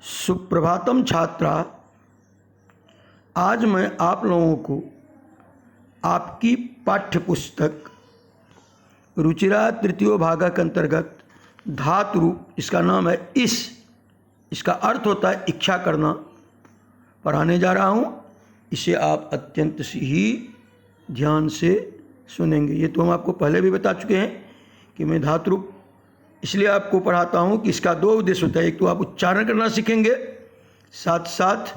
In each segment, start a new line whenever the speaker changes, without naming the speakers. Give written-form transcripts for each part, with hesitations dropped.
सुप्रभातम छात्रा। आज मैं आप लोगों को आपकी पाठ्य पुस्तक रुचिरा तृतीय भाग के अंतर्गत धातु रूप, इसका नाम है इसका अर्थ होता है इच्छा करना, पढ़ाने जा रहा हूँ। इसे आप अत्यंत ही ध्यान से सुनेंगे। ये तो हम आपको पहले भी बता चुके हैं कि मैं धातु रूप इसलिए आपको पढ़ाता हूँ कि इसका दो उद्देश्य होता है। एक तो आप उच्चारण करना सीखेंगे, साथ साथ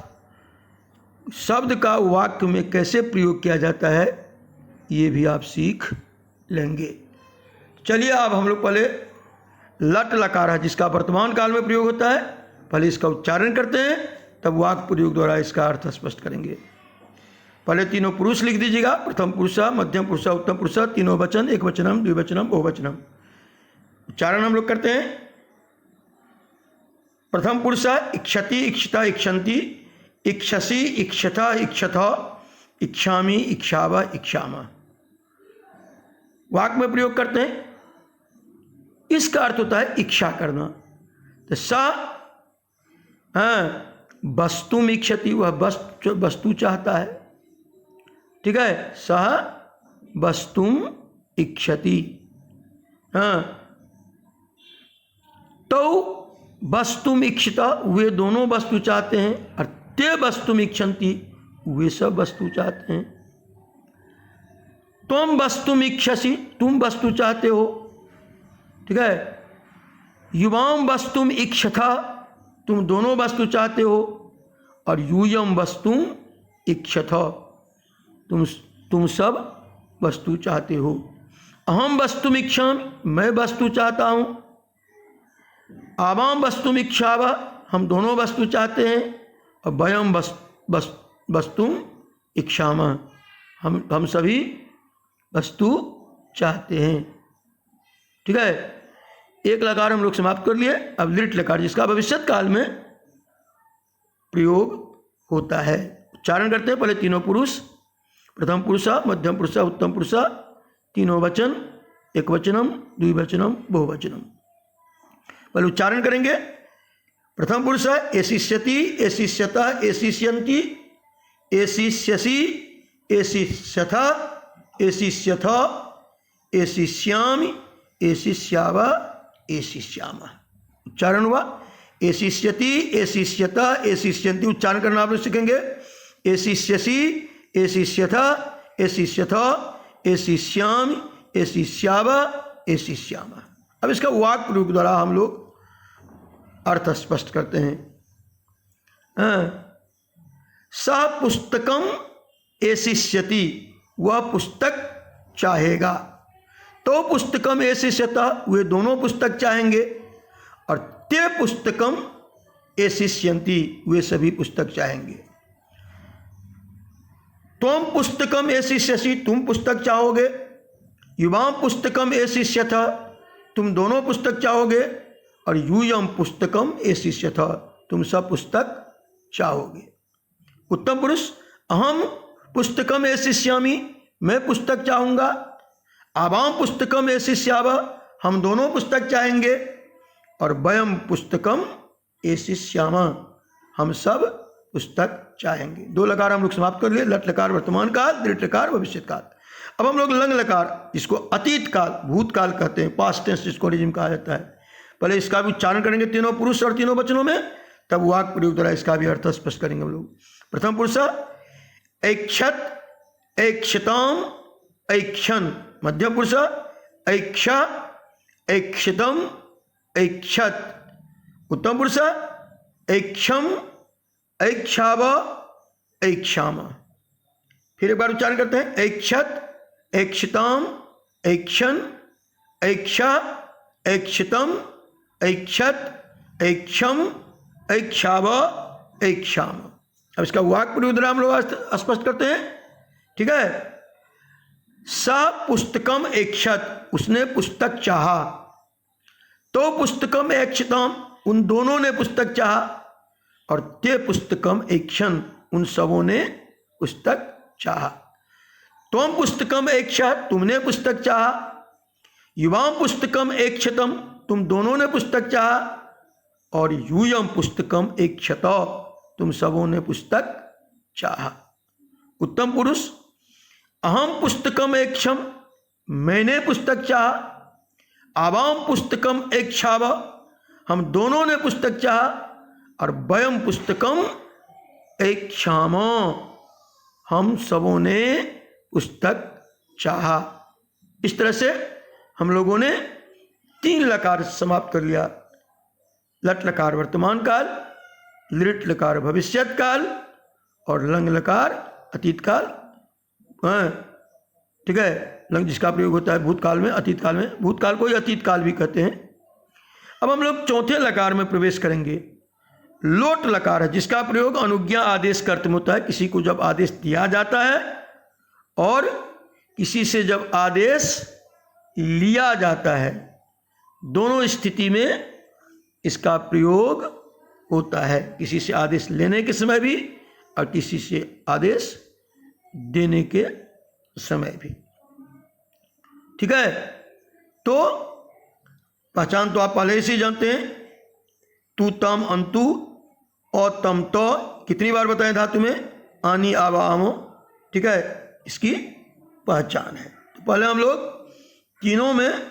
शब्द का वाक्य में कैसे प्रयोग किया जाता है ये भी आप सीख लेंगे। चलिए अब हम लोग पहले लट लकार है जिसका वर्तमान काल में प्रयोग होता है, पहले इसका उच्चारण करते हैं, तब वाक्य प्रयोग द्वारा इसका अर्थ स्पष्ट करेंगे। पहले तीनों पुरुष लिख दीजिएगा। प्रथम पुरुषा, मध्यम पुरुषा, उत्तम पुरुषा, तीनों वचन, एक वचनम, द्विवचनम, बहुवचनम। उच्चारण हम लोग करते हैं। प्रथम पुरुषा इक्षति, इक्षता, इक्षन्ति, इक्षसि, इक्षता, इक्षथ, इक्षामि, इक्षाव, इक्षामा। वाक्य में प्रयोग करते हैं। इसका अर्थ होता है इच्छा करना। तो सा वस्तुम इक्षति, वह वस्तु चाहता है। ठीक है, सह वस्तुम इक्षति। तो वस्तुम इक्षता, वे दोनों वस्तु चाहते हैं, और ते वस्तुम इक्षन्ति, वे सब वस्तु चाहते हैं। तुम वस्तुम इक्षसि, तुम वस्तु चाहते हो। ठीक है, युवाम वस्तुम इक्षथा, तुम दोनों वस्तु चाहते हो, और यूयम वस्तुम इक्षथ, तुम सब वस्तु चाहते हो। अहम वस्तुम इच्छामि, मैं वस्तु चाहता हूं। आवाम वस्तुम इच्छाव, हम दोनों वस्तु चाहते हैं। और वयम वस्तुम इच्छामः, हम सभी वस्तु चाहते हैं। ठीक है, एक लकार हम लोग समाप्त कर लिए। अब लिट लकार जिसका भविष्यत काल में प्रयोग होता है। उच्चारण करते हैं। पहले तीनों पुरुष, प्रथम पुरुषा, मध्यम पुरुषा, उत्तम पुरुषा, तीनों वचन, एक वचनम, द्विवचनम, बहुवचनम। पहले उच्चारण करेंगे। प्रथम पुरुष है एशिष्यति, एशिष्यता, एशिष्यन्ति, एशिष्यसि, एशिष्यथा, एशिष्यथ, एशिष्यामि, एशिष्याव, एशिष्यामः। उच्चारण हुआ। एशिष्यति, एशिष्यता, एशिष्यन्ति। उच्चारण करना आप लोग सीखेंगे। एशिष्यसि, एशिष्यथा, एशिष्यथ, एशिष्यामि, एशिष्याव, एशिष्यामः। अब इसका वाक्य प्रयोग द्वारा हम लोग अर्थ स्पष्ट करते हैं। स पुस्तकम एशिष्यति, वह पुस्तक चाहेगा। तो पुस्तकम एशिष्यता, वे दोनों पुस्तक चाहेंगे। और ते पुस्तकम एशिष्यन्ति, वे सभी पुस्तक चाहेंगे। त्वम पुस्तकम एशिष्यसि, तुम पुस्तक चाहोगे। युवाम पुस्तकम एशिष्यथ, तुम दोनों पुस्तक चाहोगे। और यूयम पुस्तकम एशिष्यथ, तुम सब पुस्तक चाहोगे। उत्तम पुरुष अहम पुस्तकम एशिष्यामि, मैं पुस्तक चाहूँगा। आवाम पुस्तकम एशिष्याव, हम दोनों पुस्तक चाहेंगे। और वयम पुस्तकम एशिष्यामः, हम सब पुस्तक चाहेंगे। दो लकार हम लोग समाप्त कर लिए। लट लकार वर्तमान काल, दृढ़ लकार भविष्यत काल। अब हम लोग लंग लकार, जिसको अतीत काल, भूतकाल कहते हैं, पास्ट टेंस जिसको रिजिम कहा जाता है। पहले इसका भी उच्चारण करेंगे तीनों पुरुष और तीनों वचनों में, तब वाक्य प्रयोग द्वारा इसका भी अर्थ स्पष्ट करेंगे हम लोग। प्रथम पुरुष ऐक्षत, ऐक्षताम, ऐक्षन। मध्यम पुरुष ऐक्षा, ऐक्षतम, ऐक्षत। उत्तम पुरुष ऐक्षम, ऐक्षाव, ऐक्षामा। फिर एक बार उच्चारण करते हैं। ऐक्षत, ऐक्षताम, ऐक्षन, ऐक्षा, ऐक्षतम, ऐक्षत, ऐक्षम, ऐक्षाव, ऐक्षाम। अब इसका वाक्य प्रयोग द्वारा हम लोग स्पष्ट करते हैं। ठीक है, सा पुस्तकम ऐक्षत, उसने पुस्तक चाहा। तो पुस्तकम ऐक्षताम, उन दोनों ने पुस्तक चाहा। और ते पुस्तकम ऐक्षन, उन सबों ने पुस्तक चाहा। त्वम पुस्तकम ऐक्षा, तुमने पुस्तक चाहा। युवाम पुस्तकम ऐक्षतम, तुम दोनों ने पुस्तक चाहा। और यूयम पुस्तकम इक्षत, तुम सबों ने पुस्तक चाहा। उत्तम पुरुष, अहम पुस्तकम इक्षम, मैंने पुस्तक चाहा। आवाम पुस्तकम इक्षाव, हम दोनों ने पुस्तक चाहा। और वयम पुस्तकम इक्षाम, हम सबों ने पुस्तक चाहा। इस तरह से हम लोगों ने 3 लकार समाप्त कर लिया। लट लकार वर्तमान काल, लिट लकार भविष्यत काल और लंग लकार अतीत काल। ठीक है, लंग जिसका प्रयोग होता है भूतकाल में, अतीत काल में। भूतकाल को ही अतीत काल भी कहते हैं। अब हम लोग चौथे लकार में प्रवेश करेंगे। लोट लकार है, जिसका प्रयोग अनुज्ञा आदेश के अर्थ में होता है। किसी को जब आदेश दिया जाता है और किसी से जब आदेश लिया जाता है, दोनों स्थिति में इसका प्रयोग होता है। किसी से आदेश लेने के समय भी और किसी से आदेश देने के समय भी। ठीक है, तो पहचान तो आप पहले से ही जानते हैं। तू तम अंतु और तम तो कितनी बार बताएं धातु में? आनी आवा आमो। ठीक है, इसकी पहचान है। तो पहले हम लोग तीनों में,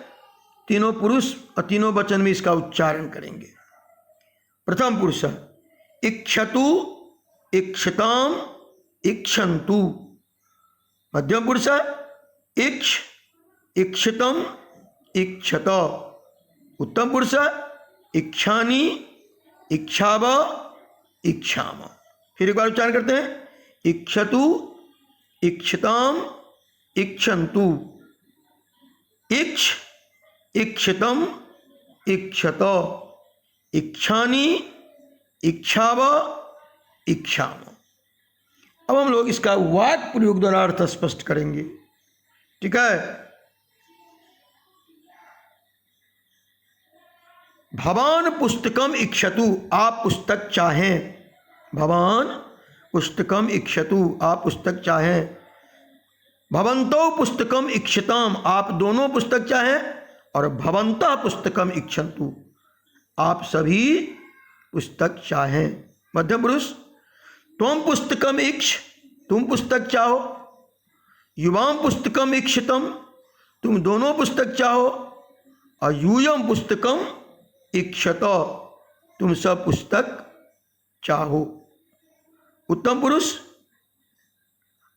तीनों पुरुष और तीनों वचन में इसका उच्चारण करेंगे। प्रथम पुरुष इक्षतु इक्षताम इक्षन्तु। मध्यम पुरुष इक्ष इक्षतम इक्षत। उत्तम पुरुष इक्षानी इक्षाव इक्षाम। फिर एक बार उच्चारण करते हैं। इक्षतु इक्षताम इक्षन्तु। इक्ष इक्षतम इक्षत। इक्षानी इक्षाव इक्षाम। अब हम लोग इसका वाक्य प्रयोग द्वारा अर्थ स्पष्ट करेंगे। ठीक है, भवान पुस्तकम इक्षतु, आप पुस्तक चाहें। भवान पुस्तकम इक्षतु, आप पुस्तक चाहें। भवंतो पुस्तकम इक्षताम, आप दोनों पुस्तक चाहें। और भवंता पुस्तकम इक्षन्तु, आप सभी पुस्तक चाहें। मध्यम पुरुष त्वम पुस्तकम इक्ष, तुम पुस्तक चाहो। युवाम पुस्तकम इक्षतम, तुम दोनों पुस्तक चाहो। और यूयम पुस्तकम इक्षत, तुम सब पुस्तक चाहो। उत्तम पुरुष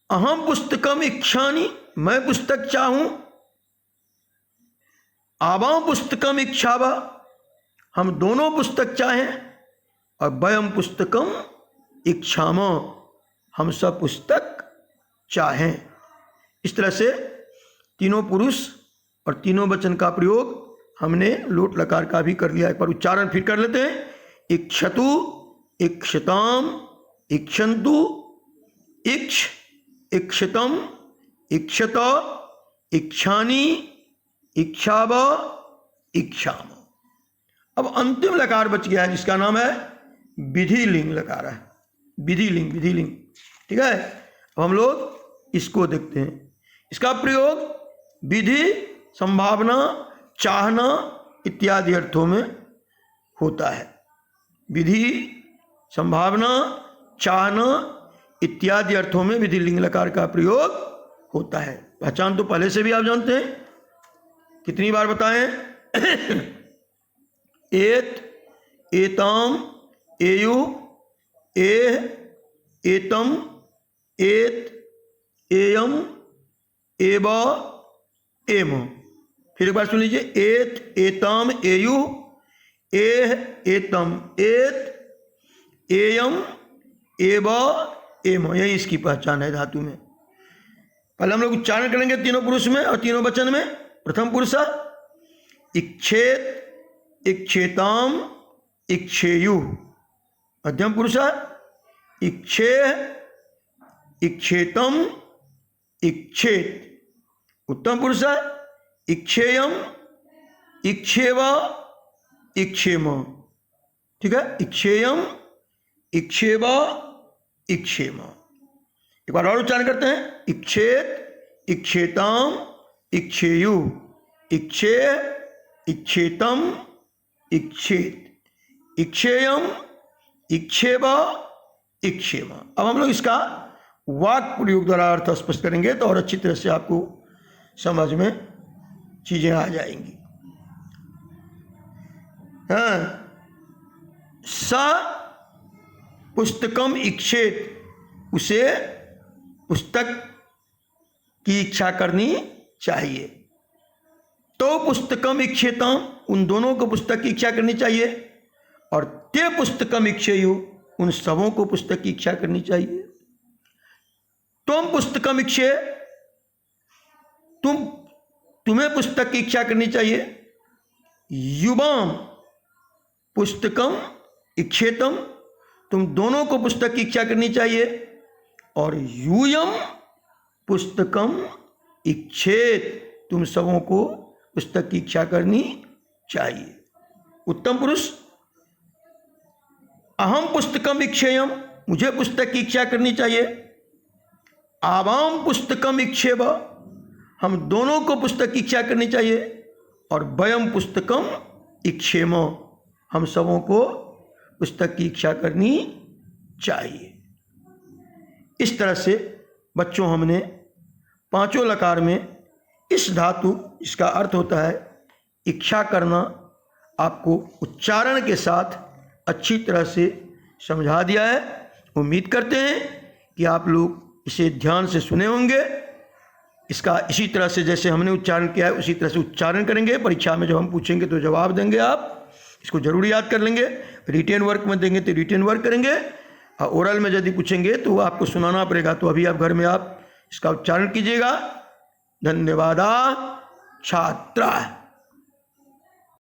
अहम पुस्तकम इक्षानि, मैं पुस्तक चाहूं। आवाम पुस्तकम इक्षावा, हम दोनों पुस्तक चाहें। और वयम पुस्तकम इक्षाम, हम सब पुस्तक चाहें। इस तरह से तीनों पुरुष और तीनों वचन का प्रयोग हमने लोट लकार का भी कर लिया। एक बार उच्चारण फिर कर लेते हैं। इक्षतु इक्षताम इक्षन्तु। इक्ष इक्षतम इक्षत इक्षानी इक्षाव इक्षाम। अब अंतिम लकार बच गया है, जिसका नाम है विधि लिंग लकार है। विधि लिंग, विधि लिंग। ठीक है, अब हम लोग इसको देखते हैं। इसका प्रयोग विधि, संभावना, चाहना इत्यादि अर्थों में होता है। विधि, संभावना, चाहना इत्यादि अर्थों में विधि लिंग लकार का प्रयोग होता है। पहचान तो पहले से भी आप जानते हैं। कितनी बार बताएं? एत एताम एयु एह एतम एत एयम एव एम। फिर एक बार सुन लीजिए। एत एताम एयु एह एतम एत एयम एव एम। यही इसकी पहचान है धातु में। पहले हम लोग उच्चारण करेंगे तीनों पुरुष में और तीनों वचन में। प्रथम पुरुष इक्षेत इक्षेताम इक्षेयु। मध्यम पुरुष इक्षे इक्षेतम इक्षेत। उत्तम पुरुष इक्षेयम इक्षेव इक्षेम। ठीक है, इक्षेयम इक्षेव इक्षेम। एक बार और उच्चारण करते हैं। इक्षेत इक्षेताम इक्षेयु इक्षे इक्षेतम इक्षेत इक्षेयम, इक्षेप, इक्षेम। अब हम लोग इसका वाक्य प्रयोग द्वारा अर्थ स्पष्ट करेंगे तो और अच्छी तरह से आपको समझ में चीजें आ जाएंगी। हाँ, स पुस्तकम इक्षेत, उसे पुस्तक की इच्छा करनी चाहिए। तो पुस्तकम इक्षेतम, उन दोनों को पुस्तक की इच्छा करनी चाहिए। और ते पुस्तकम इक्षेयु, उन सबों को पुस्तक की इच्छा करनी चाहिए। तुम पुस्तकम इक्षे, तुम्हें पुस्तक की इच्छा करनी चाहिए। युवाम पुस्तकम इक्षेतम, तुम दोनों को पुस्तक की इच्छा करनी चाहिए। और यूयम पुस्तकम इक्षेत, तुम सबों को पुस्तक की इच्छा करनी चाहिए। उत्तम पुरुष, अहम पुस्तकम इक्षेयम, मुझे पुस्तक की इच्छा करनी चाहिए। आवाम पुस्तकम इक्षेव, हम दोनों को पुस्तक की इच्छा करनी चाहिए। और वयम पुस्तकम इक्षेम, हम सबों को पुस्तक की इच्छा करनी चाहिए। इस तरह से बच्चों हमने पांचों लकार में इस धातु, इसका अर्थ होता है इच्छा करना, आपको उच्चारण के साथ अच्छी तरह से समझा दिया है। उम्मीद करते हैं कि आप लोग इसे ध्यान से सुने होंगे। इसका इसी तरह से जैसे हमने उच्चारण किया है उसी तरह से उच्चारण करेंगे। परीक्षा में जब हम पूछेंगे तो जवाब देंगे। आप इसको जरूर याद कर लेंगे। रिटेन वर्क में देंगे तो रिटेन वर्क करेंगे, और ओरल में यदि पूछेंगे तो आपको सुनाना पड़ेगा। तो अभी आप घर में आप इसका उच्चारण कीजिएगा। धन्यवाद छात्रा।